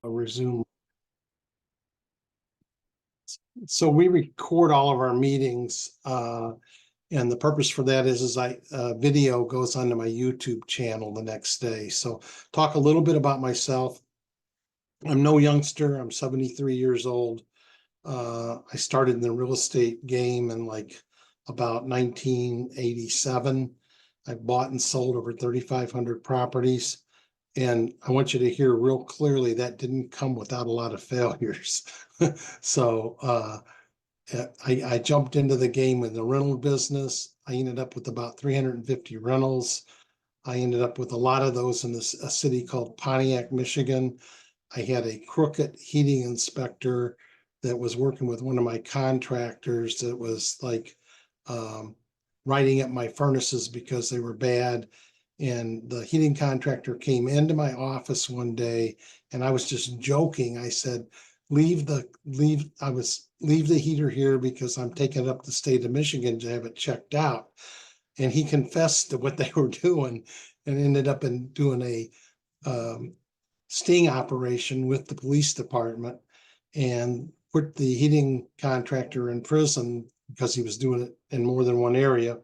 Resume. So we record all of our meetings, and the purpose for that is video goes onto my YouTube channel the next day. So talk a little bit about myself. I'm no youngster. I'm 73 years old. I started in the real estate game in like about 1987. I bought and sold over 3,500 properties. And I want you to hear real clearly that didn't come without a lot of failures. So I jumped into the game in the rental business. I ended up with about 350 rentals. I ended up with a lot of those in a city called Pontiac, Michigan. I had a crooked heating inspector that was working with one of my contractors that was like writing up my furnaces because they were bad. And the heating contractor came into my office one day and I was just joking. I said, leave the heater here because I'm taking it up the state of Michigan to have it checked out. And he confessed to what they were doing and ended up doing a sting operation with the police department and put the heating contractor in prison because he was doing it in more than one area.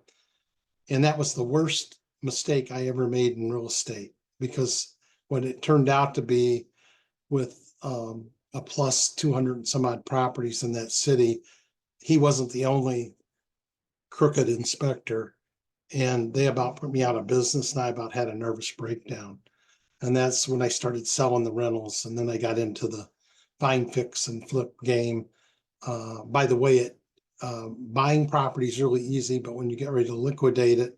And that was the worst mistake I ever made in real estate, because what it turned out to be with a plus 200 and some odd properties in that city, he wasn't the only crooked inspector. And they about put me out of business, and I about had a nervous breakdown. And that's when I started selling the rentals. And then I got into the find, fix, and flip game. By the way, buying property is really easy, but when you get ready to liquidate it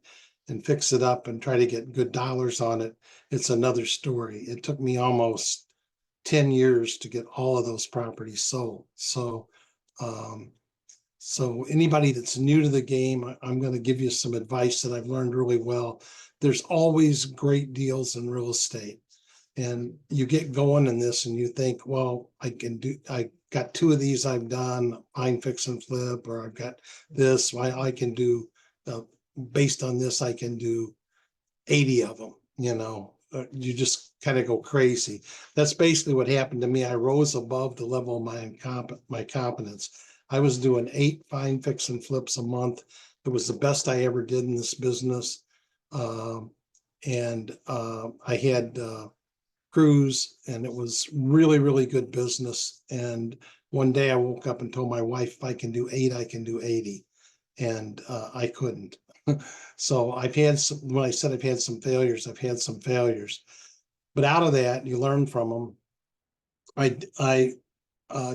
and fix it up and try to get good dollars on it, it's another story. It took me almost 10 years to get all of those properties sold. So anybody that's new to the game, I'm going to give you some advice that I've learned really well. There's always great deals in real estate. And you get going in this and you think, well, I got 2 of these I've done, find, fix, and flip, or I've got this, I can do, based on this, I can do 80 of them, you just kind of go crazy. That's basically what happened to me. I rose above the level of my competence. I was doing 8 find, fix, and flips a month. It was the best I ever did in this business. And I had crews, and it was really, really good business. And one day I woke up and told my wife, if I can do 8, I can do 80. And I couldn't. So when I said I've had some failures, I've had some failures. But out of that, you learn from them.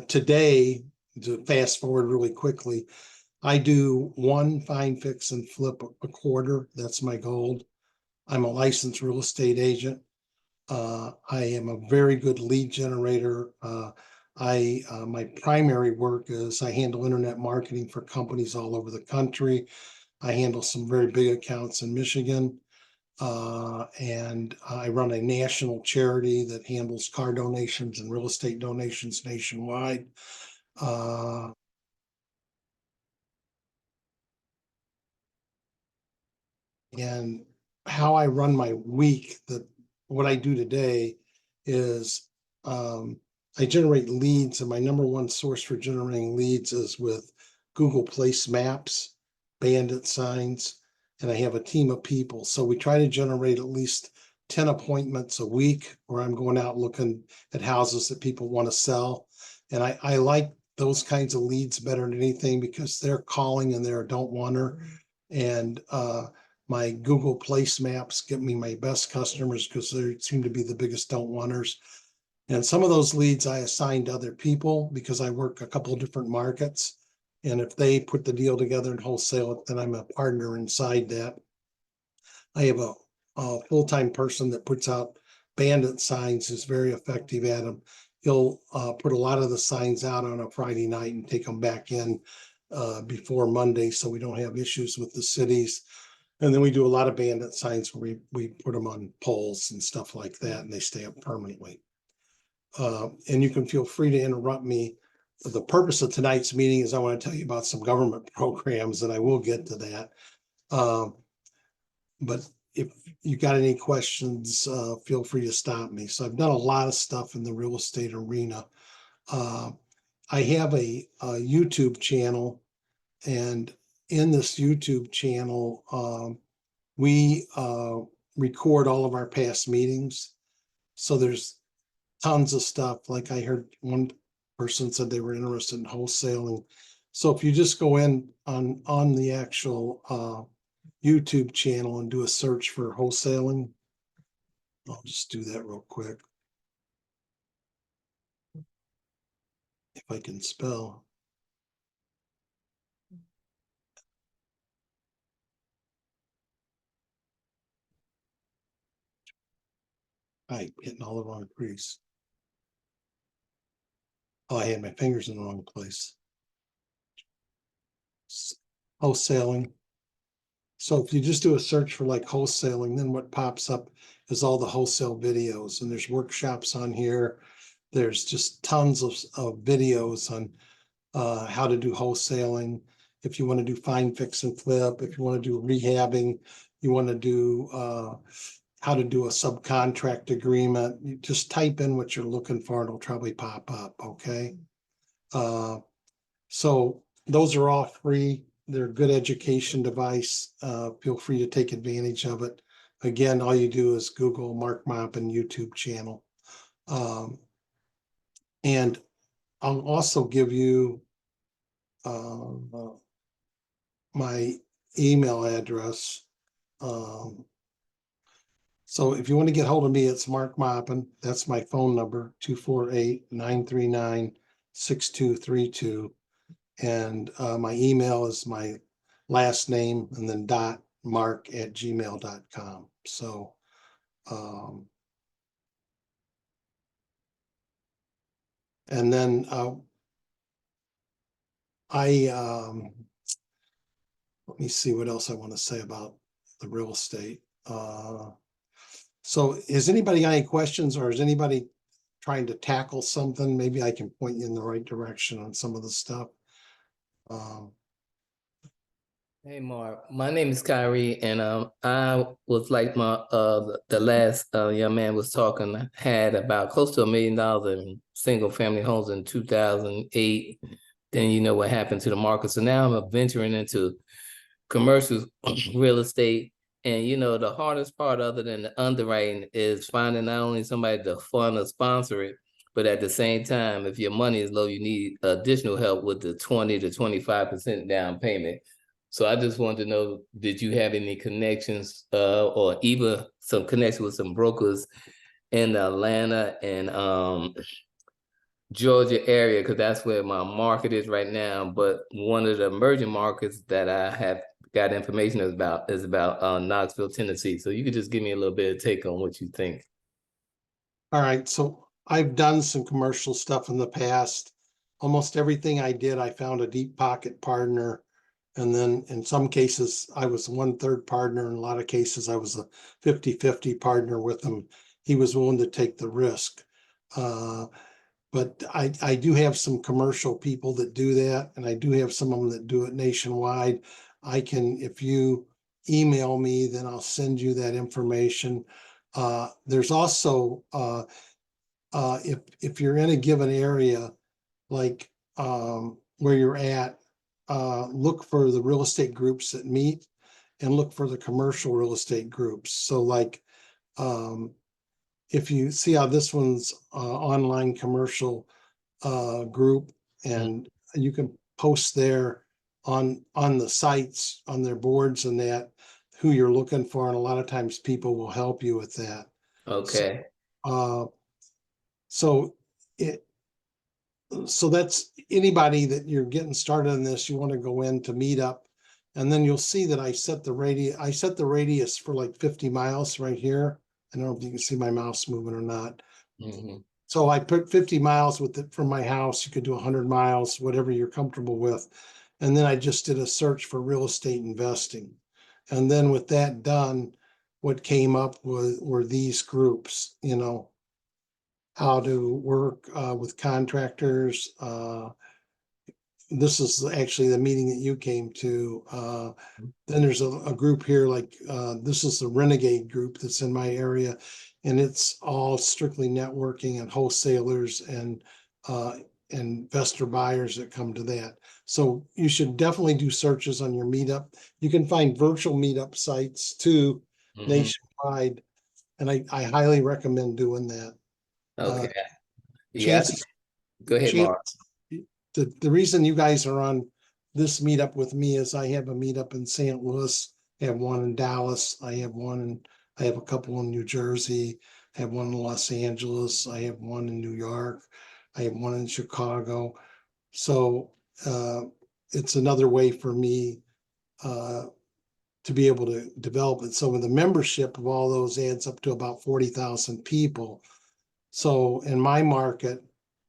Today, to fast forward really quickly, I do 1 find, fix, and flip a quarter. That's my goal. I'm a licensed real estate agent. I am a very good lead generator. My primary work is I handle internet marketing for companies all over the country. I handle some very big accounts in Michigan. And I run a national charity that handles car donations and real estate donations nationwide. And how I run my week, what I do today is I generate leads, and my number one source for generating leads is with Google Place Maps, bandit signs, and I have a team of people. So we try to generate at least 10 appointments a week where I'm going out looking at houses that people want to sell. And I like those kinds of leads better than anything because they're calling and they're a don't wanter. And my Google Place Maps get me my best customers because they seem to be the biggest don't wanters. And some of those leads I assign to other people because I work a couple of different markets. And if they put the deal together and wholesale it, then I'm a partner inside that. I have a full-time person that puts out bandit signs, who's very effective at them. He'll put a lot of the signs out on a Friday night and take them back in before Monday so we don't have issues with the cities. And then we do a lot of bandit signs where we put them on poles and stuff like that, and they stay up permanently. And you can feel free to interrupt me. The purpose of tonight's meeting is I want to tell you about some government programs, and I will get to that. But if you got any questions, feel free to stop me. So I've done a lot of stuff in the real estate arena. I have a YouTube channel, and in this YouTube channel, we record all of our past meetings. So there's tons of stuff. Like I heard one person said they were interested in wholesaling. So if you just go in on the actual YouTube channel and do a search for wholesaling, I'll just do that real quick. If I can spell. Right, hitting all the wrong crease. Oh, I had my fingers in the wrong place. Wholesaling. So if you just do a search for like wholesaling, then what pops up is all the wholesale videos, and there's workshops on here. There's just tons of videos on how to do wholesaling. If you want to do find, fix, and flip, if you want to do rehabbing, you want to do how to do a subcontract agreement, you just type in what you're looking for, and it'll probably pop up, okay? So those are all free. They're a good education device. Feel free to take advantage of it. Again, all you do is Google Mark Maupin YouTube channel. And I'll also give you my email address. So if you want to get hold of me, it's Mark Maupin. That's my phone number, 248-939-6232. And my email is my last name and then .mark@gmail.com. So and then let me see what else I want to say about the real estate. So has anybody got any questions, or is anybody trying to tackle something? Maybe I can point you in the right direction on some of the stuff. Hey Mark, my name is Kyrie, and I was like the last young man was talking, had about close to $1 million in single family homes in 2008. Then you know what happened to the market. So now I'm venturing into commercial real estate. And you know, the hardest part other than the underwriting is finding not only somebody to fund or sponsor it, but at the same time, if your money is low, you need additional help with the 20 to 25% down payment. So I just wanted to know, did you have any connections or even some connection with some brokers in the Atlanta and Georgia area? Because that's where my market is right now. But one of the emerging markets that I have got information is about Knoxville, Tennessee. So you could just give me a little bit of take on what you think. All right. So I've done some commercial stuff in the past. Almost everything I did, I found a deep pocket partner. And then in some cases, I was 1/3 partner. In a lot of cases, I was a 50-50 partner with him. He was willing to take the risk. But I do have some commercial people that do that, and I do have some of them that do it nationwide. I can, if you email me, then I'll send you that information. There's also, if you're in a given area, like where you're at, look for the real estate groups that meet, and look for the commercial real estate groups. So like, if you see how this one's online commercial group, and you can post there on the sites, on their boards and that, who you're looking for, and a lot of times people will help you with that. Okay. So it so that's anybody that you're getting started in this, you want to go in to meet up, and then you'll see that I set the radius for like 50 miles right here. I don't know if you can see my mouse moving or not. So I put 50 miles with it from my house. You could do 100 miles, whatever you're comfortable with. And then I just did a search for real estate investing. And then with that done, what came up were these groups, you know, how to work with contractors, this is actually the meeting that you came to. Then there's a group here, like this is the Renegade group that's in my area, and it's all strictly networking and wholesalers and investor buyers that come to that. So you should definitely do searches on your meetup. You can find virtual meetup sites too, nationwide, and I highly recommend doing that. Okay. Yeah. Chances, Go ahead, chance, Mark. the reason you guys are on this meetup with me is I have a meetup in St. Louis, I have one in Dallas, I have a couple in New Jersey, I have one in Los Angeles, I have one in New York, I have one in Chicago. So it's another way for me to be able to develop it. So with the membership of all those adds up to about 40,000 people. So in my market,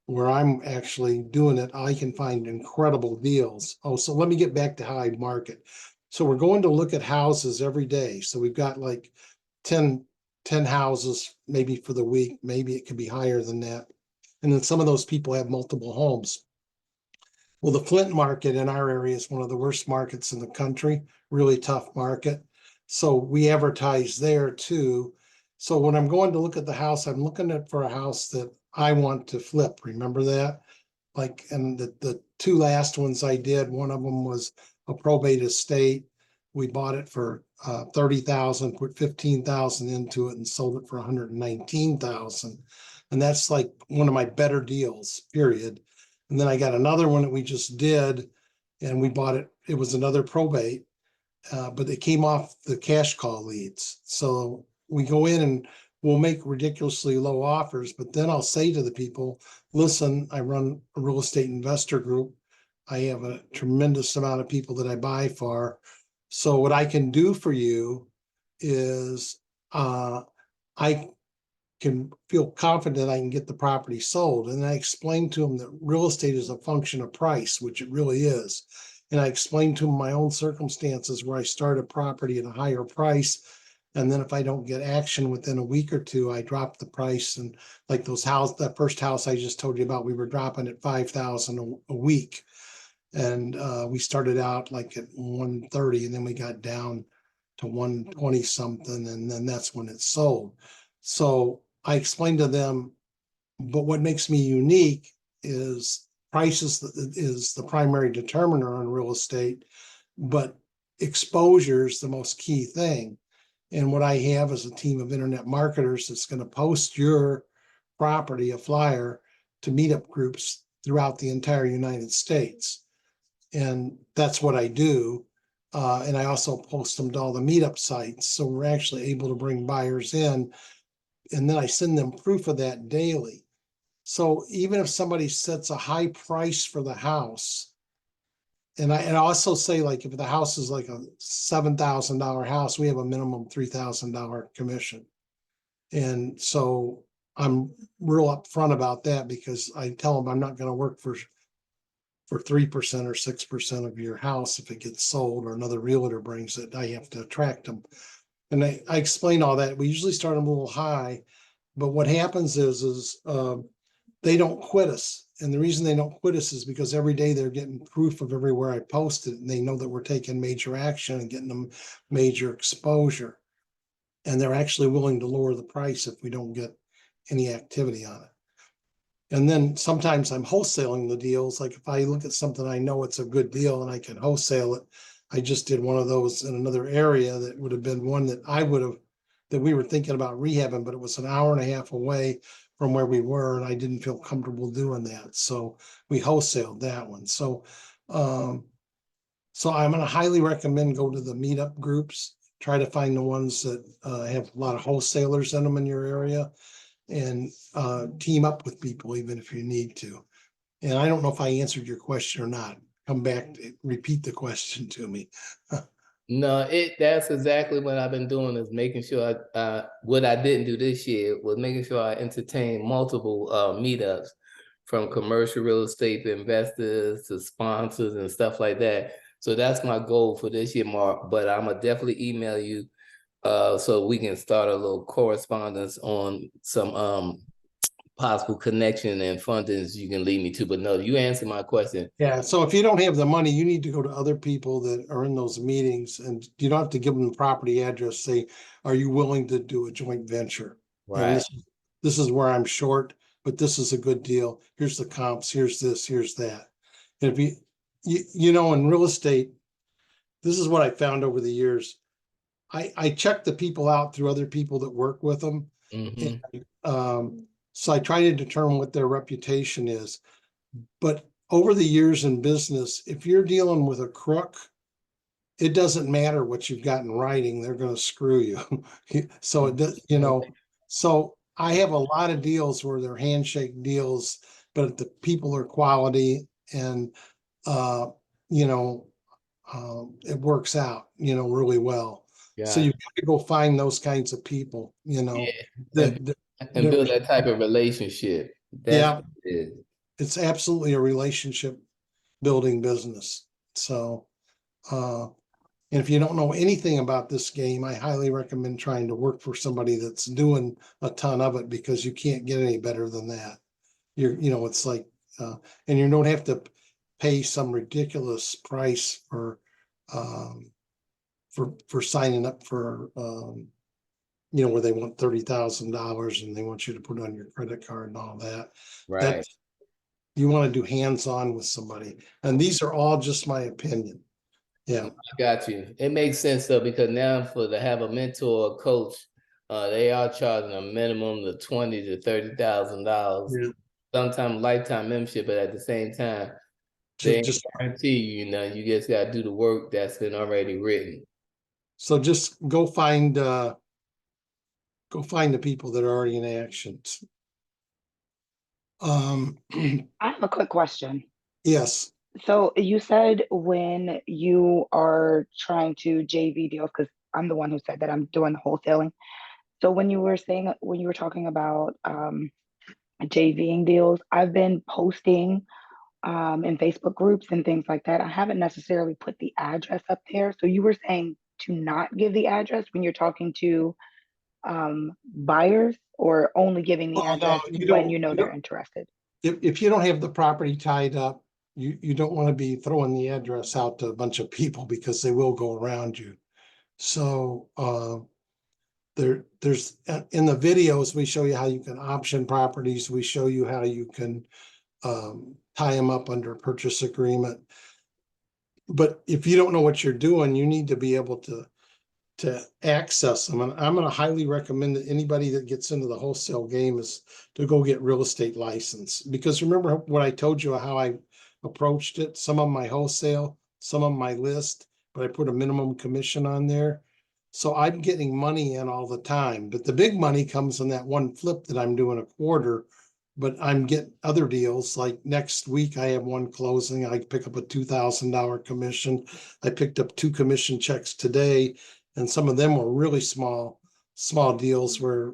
where I'm actually doing it, I can find incredible deals. Oh, so let me get back to how I market. So we're going to look at houses every day. So we've got like 10 houses maybe for the week. Maybe it could be higher than that. And then some of those people have multiple homes. Well, the Flint market in our area is one of the worst markets in the country, really tough market. So we advertise there too. So when I'm going to look at the house, I'm looking at for a house that I want to flip. Remember that? Like, and the two last ones I did, one of them was a probate estate. We bought it for 30,000, put 15,000 into it and sold it for 119,000. And that's like one of my better deals, period. And then I got another one that we just did, and we bought it. It was another probate, but it came off the cash call leads. So we go in and we'll make ridiculously low offers, but then I'll say to the people, listen, I run a real estate investor group. I have a tremendous amount of people that I buy for. So what I can do for you is I can feel confident I can get the property sold. And I explained to them that real estate is a function of price, which it really is. And I explained to them my own circumstances where I start a property at a higher price. And then if I don't get action within a week or two, I drop the price. And like that first house I just told you about, we were dropping at 5,000 a week. And we started out like at 130, and then we got down to 120 something. And then that's when it sold. So I explained to them, but what makes me unique is prices is the primary determiner on real estate, but exposure is the most key thing. And what I have is a team of internet marketers that's going to post your property, a flyer, to meetup groups throughout the entire United States. And that's what I do. And I also post them to all the meetup sites. So we're actually able to bring buyers in, and then I send them proof of that daily. So even if somebody sets a high price for the house, and I also say, like, if the house is like a $7,000 house, we have a minimum $3,000 commission. And so I'm real upfront about that, because I tell them I'm not going to work for 3% or 6% of your house if it gets sold or another realtor brings it. I have to attract them. And I explain all that. We usually start them a little high, but what happens is they don't quit us. And the reason they don't quit us is because every day they're getting proof of everywhere I post it, and they know that we're taking major action and getting them major exposure. And they're actually willing to lower the price if we don't get any activity on it. And then sometimes I'm wholesaling the deals. Like if I look at something, I know it's a good deal and I can wholesale it. I just did one of those in another area that would have been one that we were thinking about rehabbing, but it was an hour and a half away from where we were, and I didn't feel comfortable doing that. So we wholesaled that one. So I'm going to highly recommend go to the meetup groups, try to find the ones that have a lot of wholesalers in them in your area, and team up with people even if you need to. And I don't know if I answered your question or not. Come back, repeat the question to me. No, that's exactly what I've been doing, is making sure what I didn't do this year was making sure I entertain multiple meetups, from commercial real estate investors to sponsors and stuff like that. So that's my goal for this year, Mark. But I'm gonna definitely email you so we can start a little correspondence on some possible connection and fundings you can lead me to. But no, you answer my question. Yeah, so if you don't have the money, you need to go to other people that are in those meetings, and you don't have to give them the property address. Say, are you willing to do a joint venture? And Right. this is where I'm short, but this is a good deal. Here's the comps, here's this, here's that. And if you know, in real estate, this is what I found over the years. I check the people out through other people that work with them. Mm-hmm. And so I try to determine what their reputation is. But over the years in business, if you're dealing with a crook, it doesn't matter what you've got in writing, they're going to screw you. So it does, you know, so I have a lot of deals where they're handshake deals, but the people are quality, and you know, it works out, you know, really well. So Yeah. you got to go find those kinds of people, you know, Yeah. that, that, And that build that type of relationship. That's yeah, what it is. it's absolutely a relationship building business. So, and if you don't know anything about this game, I highly recommend trying to work for somebody that's doing a ton of it, because you can't get any better than that. You know, it's like, and you don't have to pay some ridiculous price um, for signing up for, you know, where they want $30,000 and they want you to put on your credit card and all that. Right. That you want to do hands-on with somebody, and these are all just my opinion. Yeah. I got you. It makes sense though, because now for to have a mentor or coach, they are charging a minimum of $20,000 to $30,000, Yeah. sometimes lifetime membership, but at the same time, they ain't Just guarantee you, you know, you just gotta do the work that's been already written. so just go find the people that are already in action. Um, I have a quick question. yes, So you said when you are trying to JV deals, because I'm the one who said that I'm doing the wholesaling. So when you were talking about JVing deals, I've been posting in Facebook groups and things like that. I haven't necessarily put the address up there. So you were saying to not give the address when you're talking to buyers, or only giving the oh no, address when you know you they're don't. interested? If you don't have the property tied up, you don't want to be throwing the address out to a bunch of people, because they will go around you. So there's in the videos we show you how you can option properties. We show you how you can tie them up under a purchase agreement. But if you don't know what you're doing, you need to be able to access them. And I'm going to highly recommend that anybody that gets into the wholesale game is to go get real estate license. Because remember what I told you, how I approached it? Some of my wholesale, some of my list, but I put a minimum commission on there. So I'm getting money in all the time, but the big money comes in that one flip that I'm doing a quarter. But I'm getting other deals, like next week I have one closing. I pick up a $2,000 commission. I picked up 2 commission checks today, and some of them were really small deals where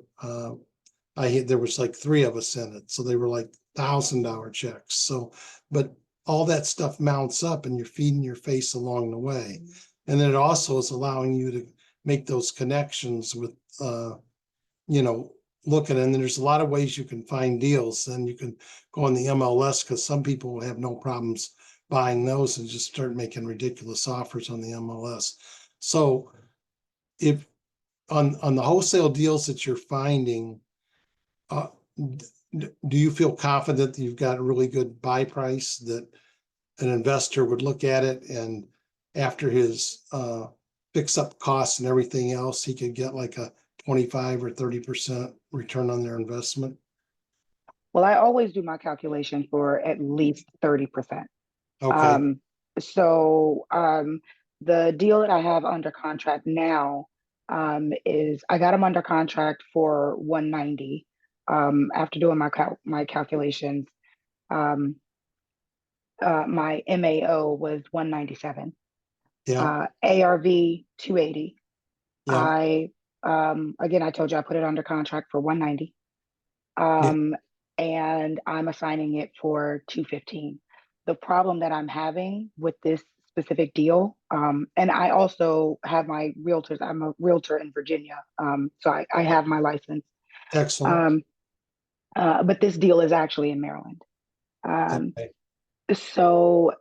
there was like 3 of us in it, so they were like $1,000 checks. So, but all that stuff mounts up, and you're feeding your face along the way, and then it also is allowing you to make those connections with, you know, looking. And there's a lot of ways you can find deals, and you can go on the MLS, because some people have no problems buying those and just start making ridiculous offers on the MLS. So if on the wholesale deals that you're finding, uh, do you feel confident that you've got a really good buy price, that an investor would look at it, and after his fix up costs and everything else, he could get like a 25 or 30% return on their investment? Well, I always do my calculation for at least 30%. Okay, Um, so the deal that I have under contract now is I got him under contract for 190. After doing my calculations, um, my MAO was 197. yeah, ARV 280. yeah, I again, I told you I put it under contract for 190. yeah, Um, and I'm assigning it for 215. The problem that I'm having with this specific deal, and I also have my realtors, I'm a realtor in Virginia, so I have my license. excellent. Um, But this deal is actually in Maryland. Um, Okay. so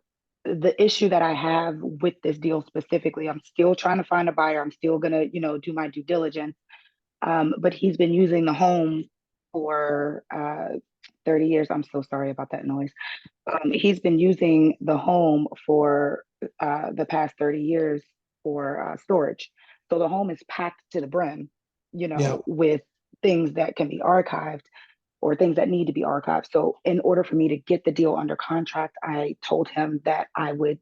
the issue that I have with this deal specifically, I'm still trying to find a buyer. I'm still gonna, do my due diligence. But he's been using the home for 30 years. I'm so sorry about that noise. He's been using the home for the past 30 years for storage. So the home is packed to the brim, Yeah. with things that can be archived or things that need to be archived. So in order for me to get the deal under contract, I told him that I would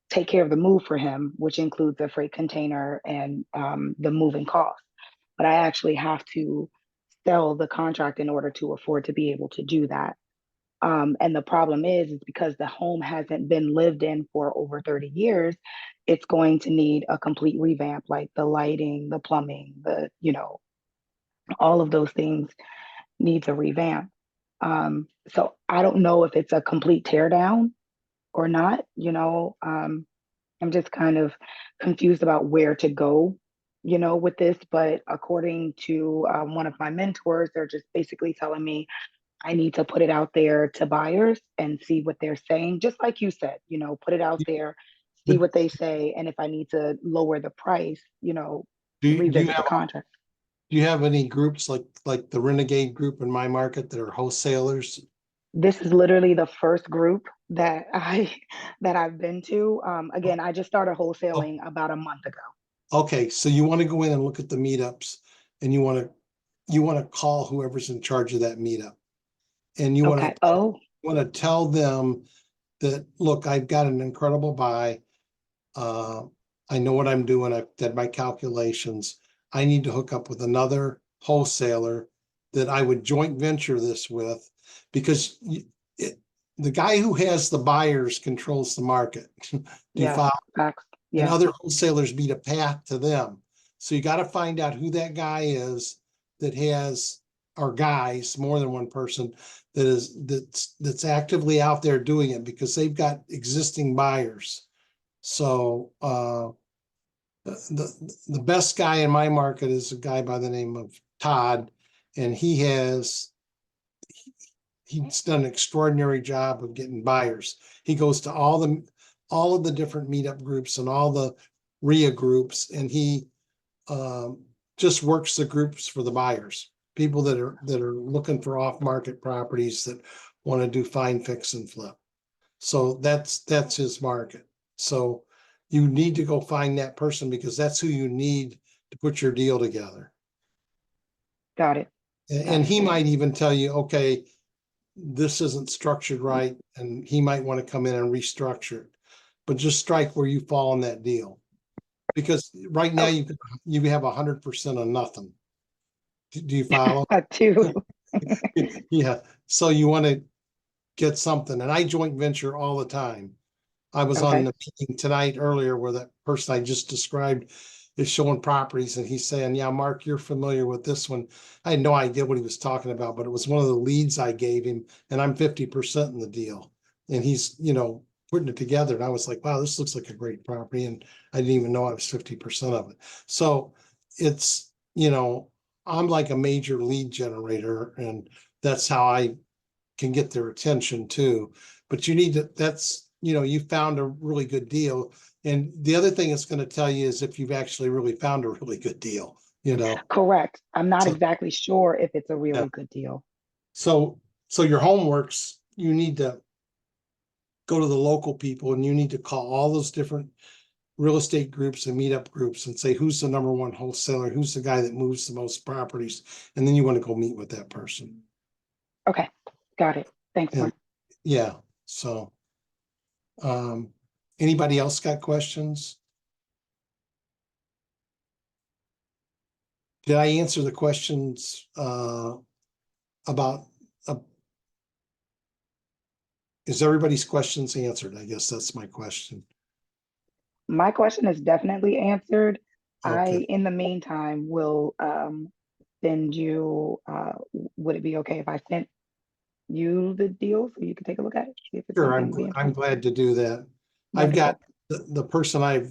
take care of the move for him, which includes the freight container and the moving costs. But I actually have to sell the contract in order to afford to be able to do that. And the problem is because the home hasn't been lived in for over 30 years, it's going to need a complete revamp, like the lighting, the plumbing, all of those things needs a revamp. So I don't know if it's a complete tear down or not. I'm just kind of confused about where to go, with this. But according to one of my mentors, they're just basically telling me I need to put it out there to buyers and see what they're saying. Just like you said, put it out there, see But what they say. And if I need to lower the price, do you revisit the have contract. any groups like the Renegade Group in my market that are wholesalers? This is literally the first group that I that I've been to. Again, I just started Oh, wholesaling about a month ago. okay, so you want to go in and look at the meetups, and you want to call whoever's in charge of that meetup, and Okay. Oh, want to tell them that, look, I've got an incredible buy. Uh, I know what I'm doing. I've did my calculations. I need to hook up with another wholesaler that I would joint venture this with, because the guy who has the buyers controls the market. Do you yes, follow? facts. And Yeah, other wholesalers beat a path to them. So you got to find out who that guy is that has, or guys, more than one person that's actively out there doing it, because they've got existing buyers. So the best guy in my market is a guy by the name of Todd, and he's done an extraordinary job of getting buyers. He goes to all of the different meetup groups and all the RIA groups, and he just works the groups for the buyers, people that are looking for off market properties that want to do fine fix and flip. So that's his market. So you need to go find that person, because that's who you need to put your deal together. got it. Got And it. he might even tell you, okay, this isn't structured right, and he might want to come in and restructure it. But just strike where you fall on that deal, because right now Oh, you have 100% of nothing. Do you follow? two. Yeah. So you want to get something, and I joint venture all the time. I was on Okay. the meeting tonight earlier where that person I just described is showing properties, and he's saying, yeah, Mark, you're familiar with this one. I had no idea what he was talking about, but it was one of the leads I gave him, and I'm 50% in the deal. And he's, putting it together. And I was like, wow, this looks like a great property. And I didn't even know I was 50% of it. So it's, I'm like a major lead generator, and that's how I can get their attention too. But you need to, you found a really good deal. And the other thing it's going to tell you is if you've actually really found a really good deal. Correct. I'm not So, exactly sure if it's a yeah. really good deal. So, so your homeworks, you need to go to the local people, and you need to call all those different real estate groups and meetup groups and say, who's the number one wholesaler? Who's the guy that moves the most properties? And then you want to go meet with that person. Okay. Got it. Thanks, And Mark. yeah, so um, anybody else got questions? Did I answer the questions about, is everybody's questions answered? I guess that's my question. My question is definitely answered. Okay, In the meantime, will send you, would it be okay if I sent you the deal so you can take a look at it, see if it's sure. something being I'm glad to do that. I've got wonderful?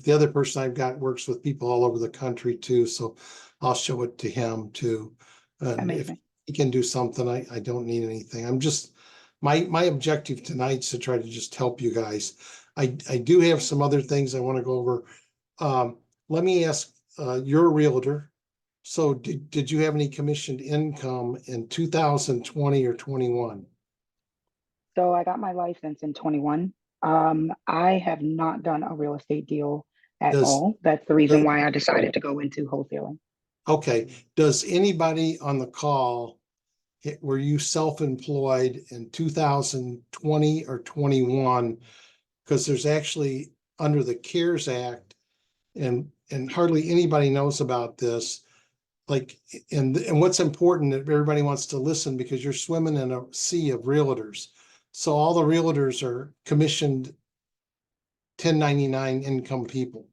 the other person I've got works with people all over the country too, so I'll show it to him too. And Amazing. he can do something. I don't need anything. I'm just, my objective tonight's to try to just help you guys. I do have some other things I want to go over. Let me ask, you're a realtor. So did you have any commissioned income in 2020 or 21? So I got my license in 21. I have not done a real estate deal at Does, all. That's the reason why I decided to go into wholesaling. okay, does anybody on the call, were you self-employed in 2020 or 21? Because there's actually, under the CARES Act, and hardly anybody knows about this, like, and what's important, that everybody wants to listen, because you're swimming in a sea of realtors. So all the realtors are commissioned 1099 income people.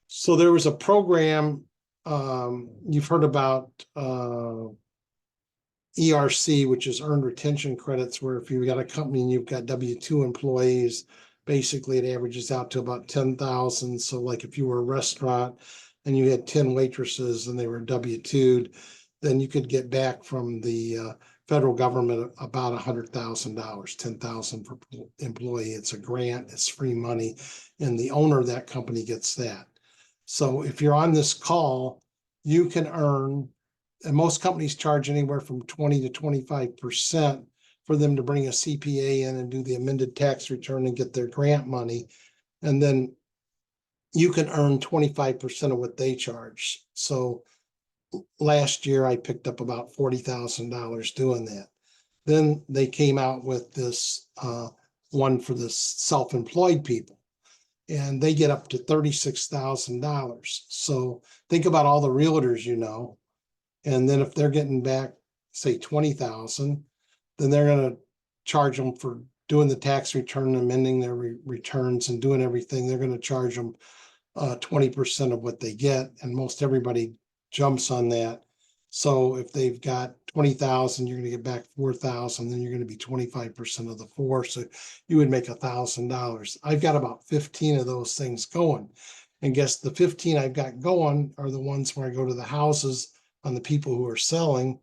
So there was a program, you've heard about ERC, which is earned retention credits, where if you've got a company and you've got W-2 employees, basically it averages out to about 10,000. So like if you were a restaurant and you had 10 waitresses and they were W-2'd, then you could get back from the federal government about $100,000, 10,000 per employee. It's a grant, it's free money, and the owner of that company gets that. So if you're on this call, you can earn, and most companies charge anywhere from 20 to 25% for them to bring a CPA in and do the amended tax return and get their grant money. And then you can earn 25% of what they charge. So last year I picked up about $40,000 doing that. Then they came out with this one for the self-employed people, and they get up to $36,000. So think about all the realtors, you know, and then if they're getting back, say 20,000, then they're gonna charge them for doing the tax return, amending their returns and doing everything. They're gonna charge them 20% of what they get, and most everybody jumps on that. So if they've got 20,000, you're gonna get back 4,000, then you're gonna be 25% of the four. So you would make $1,000. I've got about 15 of those things going. And guess the 15 I've got going are the ones where I go to the houses on the people who are selling,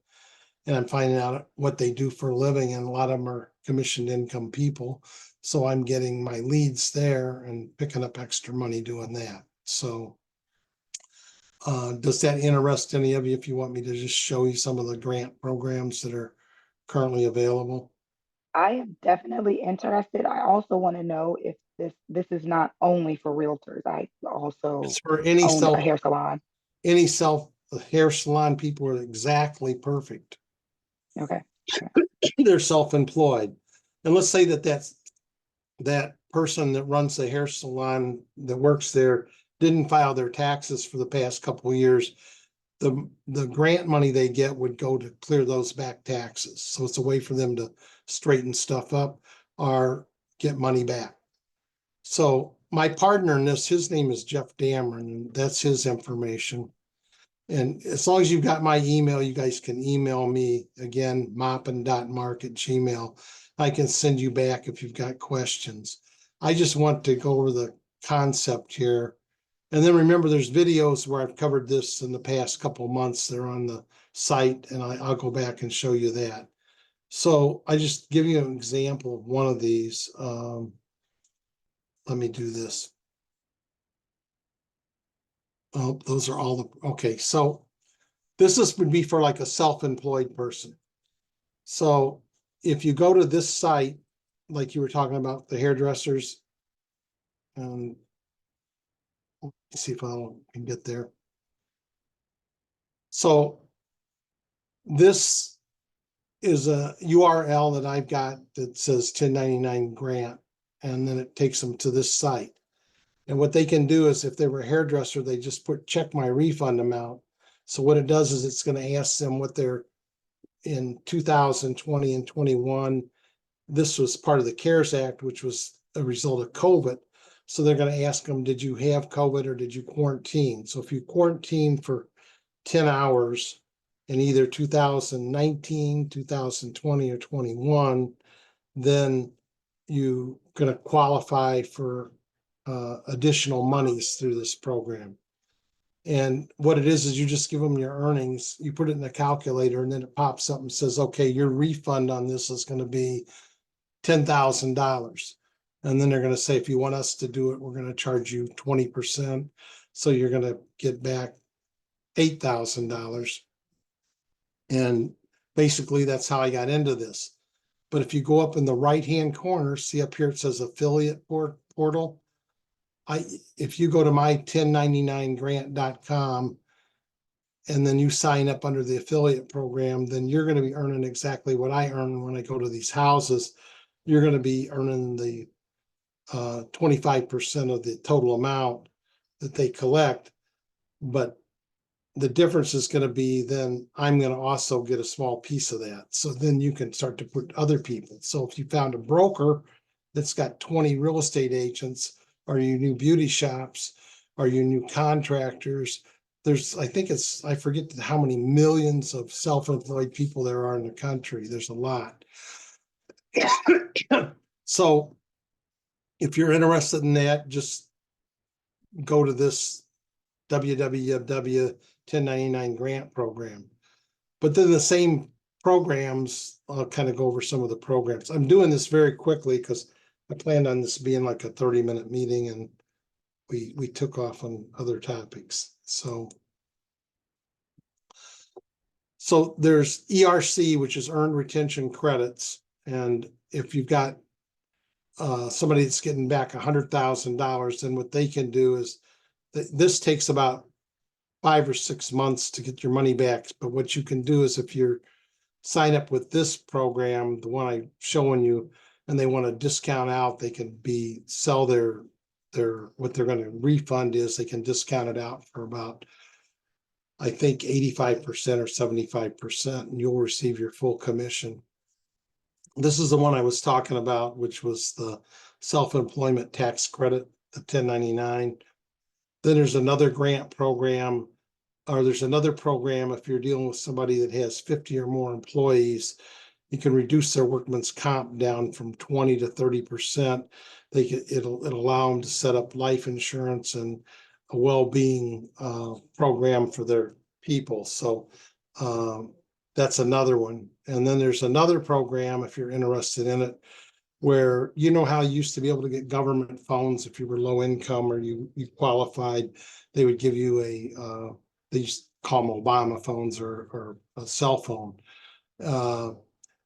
and I'm finding out what they do for a living, and a lot of them are commissioned income people. So I'm getting my leads there and picking up extra money doing that. So does that interest any of you, if you want me to just show you some of the grant programs that are currently available? I am definitely interested. I also want to know if this is not only for realtors. I also It's for own a hair salon. any self hair salon people are exactly perfect. Okay. They're self-employed. And let's say that person that runs the hair salon that works there didn't file their taxes for the past couple of years. The grant money they get would go to clear those back taxes. So it's a way for them to straighten stuff up or get money back. So my partner in this, his name is Jeff Dameron, and that's his information. And as long as you've got my email, you guys can email me again, moppin.mark@gmail. I can send you back if you've got questions. I just want to go over the concept here. And then remember, there's videos where I've covered this in the past couple of months. They're on the site, and I'll go back and show you that. So I just give you an example of one of these. Let me do this. Oh, those are all the, okay. So this would be for like a self-employed person. So if you go to this site, like you were talking about, the hairdressers, and see if I can get there. So this is a URL that I've got that says 1099 grant, and then it takes them to this site. And what they can do is, if they were a hairdresser, they just check my refund amount. So what it does is it's going to ask them what they're in 2020 and 21. This was part of the CARES Act, which was a result of COVID. So they're going to ask them, did you have COVID or did you quarantine? So if you quarantine for 10 hours in either 2019, 2020, or 21, then you're going to qualify for additional monies through this program. And what it is you just give them your earnings, you put it in a calculator, and then it pops up and says, okay, your refund on this is going to be $10,000. And then they're going to say, if you want us to do it, we're going to charge you 20%. So you're going to get back $8,000. And basically that's how I got into this. But if you go up in the right-hand corner, see up here, it says affiliate portal. If you go to my 1099grant.com and then you sign up under the affiliate program, then you're going to be earning exactly what I earn when I go to these houses. You're going to be earning the 25% of the total amount that they collect. But the difference is going to be then I'm going to also get a small piece of that. So then you can start to put other people. So if you found a broker that's got 20 real estate agents, or you new beauty shops, or you new contractors, I forget how many millions of self-employed people there are in the country. There's a lot. So if you're interested in that, just go to this www 1099 grant program. But then the same programs, I'll kind of go over some of the programs. I'm doing this very quickly because I planned on this being like a 30-minute meeting, and we took off on other topics. So there's ERC, which is earned retention credits. And if you've got somebody that's getting back $100,000, then what they can do is this takes about 5 or 6 months to get your money back. But what you can do is if you're sign up with this program, the one I'm showing you, and they want to discount out, they can sell their what they're going to refund is they can discount it out for about, I think, 85% or 75%, and you'll receive your full commission. This is the one I was talking about, which was the self-employment tax credit, the 1099. Then there's another grant program, or there's another program if you're dealing with somebody that has 50 or more employees, you can reduce their workman's comp down from 20 to 30%. It'll allow them to set up life insurance and a well-being program for their people. So that's another one. And then there's another program, if you're interested in it, where you know how you used to be able to get government phones if you were low income or you qualified, they would give you they used to call them Obama phones or a cell phone.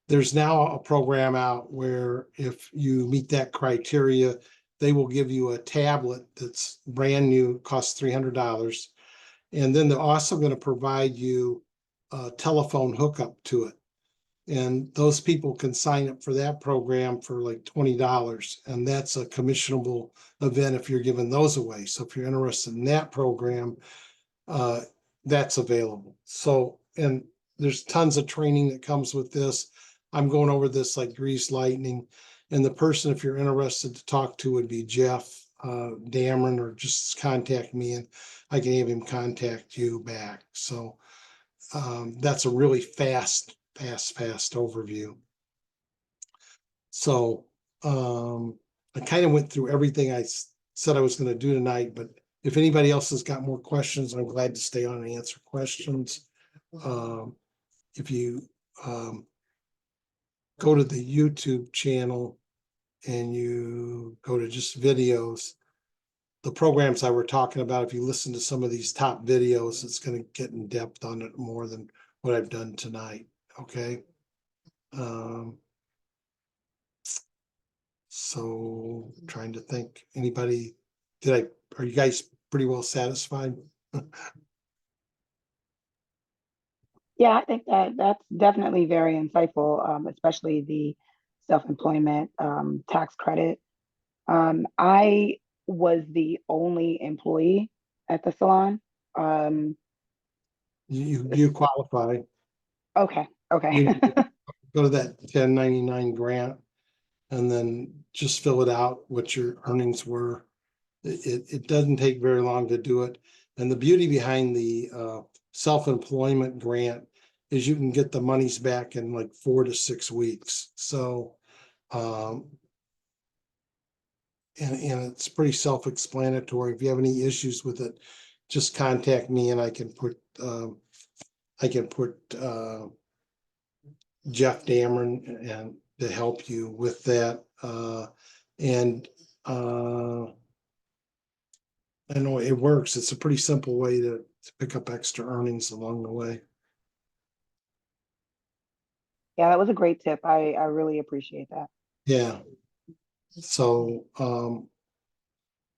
There's now a program out where if you meet that criteria, they will give you a tablet that's brand new, costs $300. And then they're also going to provide you a telephone hookup to it. And those people can sign up for that program for like $20. And that's a commissionable event if you're giving those away. So if you're interested in that program, that's available. So, and there's tons of training that comes with this. I'm going over this like greased lightning. And the person, if you're interested to talk to, would be Jeff Dameron, or just contact me and I can have him contact you back. So that's a really fast overview. So I kind of went through everything I said I was going to do tonight, but if anybody else has got more questions, I'm glad to stay on and answer questions. If you go to the YouTube channel and you go to just videos, the programs I were talking about, if you listen to some of these top videos, it's going to get in depth on it more than what I've done tonight. Okay. So trying to think, anybody, are you guys pretty well satisfied? Yeah, I think that's definitely very insightful, especially the self-employment tax credit. I was the only employee at the salon. You qualify. Okay, You okay. go to that 1099 grant and then just fill it out, what your earnings were. It doesn't take very long to do it. And the beauty behind the self-employment grant is you can get the monies back in like 4 to 6 weeks. So, and it's pretty self-explanatory. If you have any issues with it, just contact me and I can put Jeff Dameron and to help you with that. And I know it works. It's a pretty simple way to pick up extra earnings along the way. Yeah, that was a great tip. I really appreciate that. Yeah. So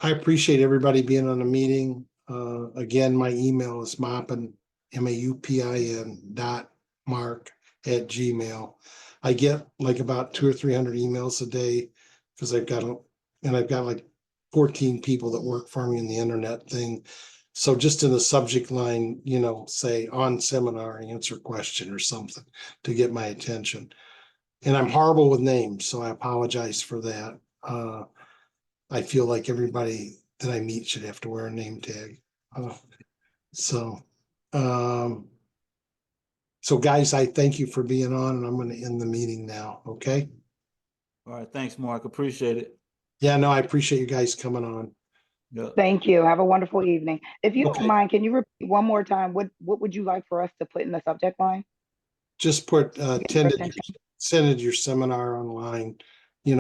I appreciate everybody being on the meeting. Again, my email is maupin, maupin.mark@gmail. I get like about 200 or 300 emails a day because I've got like 14 people that work for me in the internet thing. So just in the subject line, say on seminar, answer question or something to get my attention. And I'm horrible with names, so I apologize for that. I feel like everybody that I meet should have to wear a name tag. So guys, I thank you for being on, and I'm going to end the meeting now. Okay. All right. Thanks, Mark. Appreciate it. Yeah, no, I appreciate you guys coming on. Yeah. Thank you. Have a wonderful evening. If you Okay. don't mind, can you repeat one more time? What would you like for us to put in the subject line? Just put Get your attention. send your seminar online, and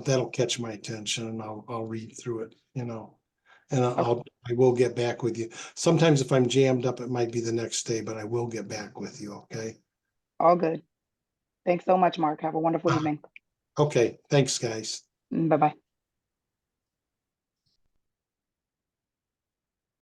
that'll catch my attention, and I'll read through it, and I will get back with you. Sometimes if I'm jammed up, it might be the next day, but I will get back with you. Okay. All good. Thanks so much, Mark. Have a wonderful evening. Okay. Thanks, guys. Bye-bye.